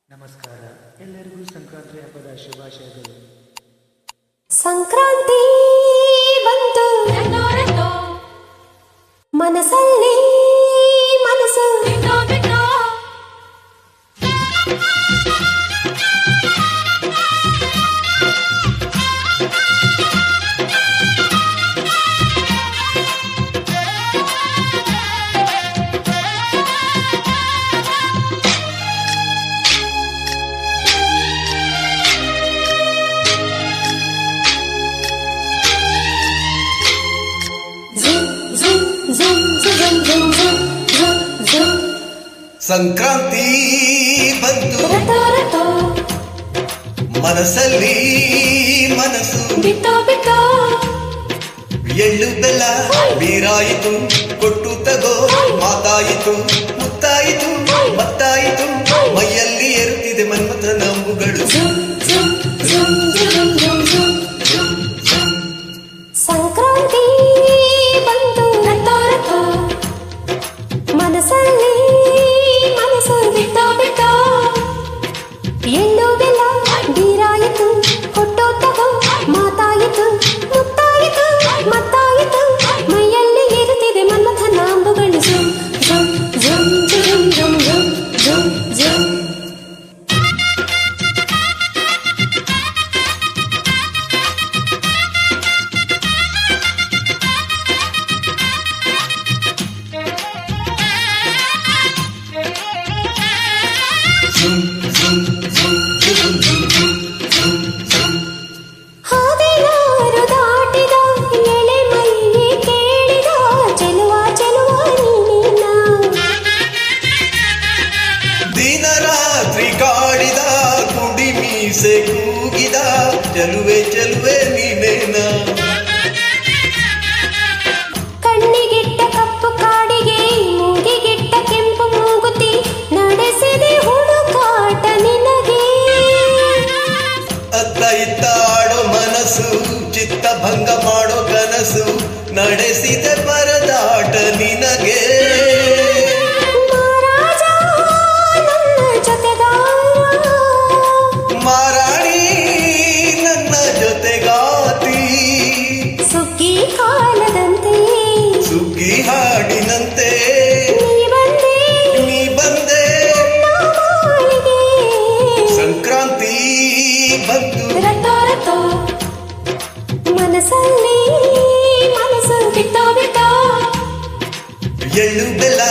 ನಮಸ್ಕಾರ, ಎಲ್ಲರಿಗೂ ಸಂಕ್ರಾಂತಿ ಹಬ್ಬದ ಶುಭಾಶಯಗಳು. ಸಂಕ್ರಾಂತಿ ಬಂತು ಮನಸ್ಸಲ್ಲಿ ಮನಸ್ಸು ಸಂಕ್ರಾಂತಿ ಬಂತು ಮನಸ್ಸಲ್ಲಿ ಮನಸ್ಸು ಎಳ್ಳು ಬೆಲ್ಲ ಬೀರಾಯಿತು ಕೊಟ್ಟು ತಗೋ ಮಾತಾಯಿತು ಮುತ್ತಾಯಿತು ಮತ್ತಾಯಿತು ಮೈಯಲ್ಲಿ ಏರುತ್ತಿದೆ ಮನ್ಮಥ ನಂಬುಗಳು. ಸಂಕ್ರಾಂತಿ ಬಂತು ಮನಸ್ಸಲ್ಲಿ ಮನಸ್ಸು ಎಳ್ಳು ಬೆಲ್ಲ ಬೀರಾಯಿತು ಕೊಟ್ಟು ತಗೋ ಮಾತಾಯಿತು ಮುತ್ತಾಯಿತು ಮತ್ತಾಯಿತು ಮೈಯಲ್ಲಿ ಏರುತ್ತಿದೆ ಮನ್ಮಥ ನಾಂಬುಗಳು. ಹಾದಿನಾರು ದಾಟಿದ ಎಳೆ ಮೈಯೇ ಕೇಳಿದ ಚೆಲುವ ಚೆಲುವ ನೀನ ದಿನರಾತ್ರಿ ಕಾಡಿದ ಕುಡಿ ಮೀಸೆ ಕೂಗಿದ ಚೆಲುವೆ ಚೆಲುವೆ ನೀನೇನ. ಕಣ್ಣಿಗಿಟ್ಟ ಕಪ್ಪು ಕಾಡಿಗೆ ಮೂಗಿಗಿಟ್ಟ ಕೆಂಪು ಮೂಗುತಿ ನಡೆಸಿದೆ ಹುಡುಕಾಟ ನಿನಗೆ. ಅತ್ತ ಇತ್ತ ಆಡೋ ಮನಸ್ಸು ಚಿತ್ತ ಭಂಗ ಮಾಡೋ ಕನಸು ನಡೆಸಿದೆ ಪರದಾಟ ನಿನಗೆ. ಮಹಾರಾಜ ನನ್ನ ಜೊತೆಗಾರ ಮಾರಾಣಿ ನನ್ನ ಜೊತೆಗಾತಿ ಸುಗ್ಗಿ ಕಾಲದಂತೆ ಸುಗ್ಗಿ ಹಾಡಿನಂತೆ ನೀ ಬಂದೆ ನೀ ಬಂದೆ. ಮಾಳಿಗೆ. ಸಂಕ್ರಾಂತಿ ಬಂತು ಮನಸ್ಸಲ್ಲಿ ಮನಸ್ಸು ಎಳ್ಳು ಬೆಲ್ಲ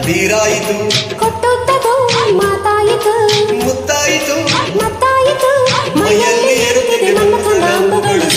ಬೀರಾಯಿತು ಕೊಟ್ಟು ತಗೋ ಮಾತಾಯಿತು ಮುತ್ತಾಯಿತು ಮತ್ತಾಯಿತು ಮೈಯಲ್ಲಿ ಏರುತ್ತಿದೆ ಮನ್ಮಥ ನಾಂಬುಗಳು.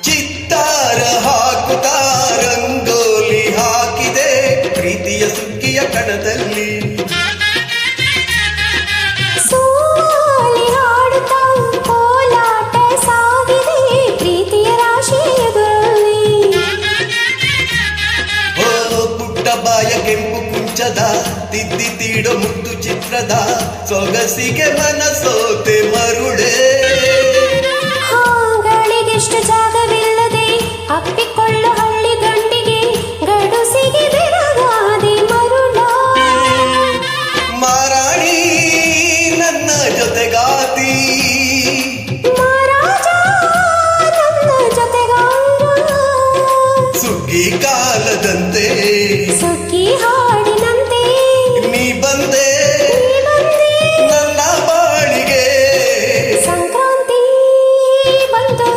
ಚಿತ್ತಾರ ಹಾಕುತ್ತಾ ರಂಗೋಲಿ ಹಾಕಿದೆ ಪ್ರೀತಿಯ ಸುಗ್ಗಿಯ ಕಣದಲ್ಲಿ. ಸೋಲಿ ಹಾಡುತ್ತಾ ಕೋಲಾಟ ಸಾಗಿದೆ ಪ್ರೀತಿಯ ರಾಶಿಯಲ್ಲಿ. ಓ ಪುಟ್ಟ ಬಾಯ ಕೆಂಪು ಕುಂಚದ ತಿದ್ದಿ ತೀಡೋ ಮುದ್ದು ಚಿತ್ರದ ಸೊಗಸಿಗೆ ಮನಸೋತೆ ಮರುಳೆ. ಹಾಗಳಿಗೆಷ್ಟು ಜಾಗವಿಲ್ಲದೆ ಅಪ್ಪಿಕೊಳ್ಳೋ ಹಳ್ಳಿ ಗಂಡಿಗೆ ಗಡುಸಿಗೆ ಬೆರಗಾದೆ ಮರುಳ. ಮಾರಾಣಿ ನನ್ನ ಜೊತೆಗಾತಿ ಮಹಾರಾಜ ನನ್ನ ಜೊತೆಗಾರ ಸುಗ್ಗಿ ಕಾಲದಂತೆ ಸುಗ್ಗಿ ಹಾಡಿನಂತೆ ನೀ ಬಂದೆ ನನ್ನ ಬಾಳಿಗೆ. ಸಂಕ್ರಾಂತಿ ಬಂತು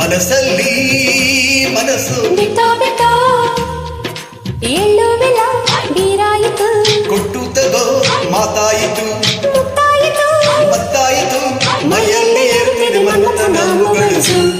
ಮನಸ್ಸಲ್ಲಿ ಮನಸ್ಸು ಎಳ್ಳು ಬೆಲ್ಲ ಬೀರಾಯಿತು ಕೊಟ್ಟು ತಗೋ ಮಾತಾಯಿತು ಮುತ್ತಾಯಿತು ಮತ್ತಾಯಿತು ಮೈಯಲ್ಲಿ ಏರುತ್ತಿದೆ ಮನ್ಮಥ ನಾಮಗಳು.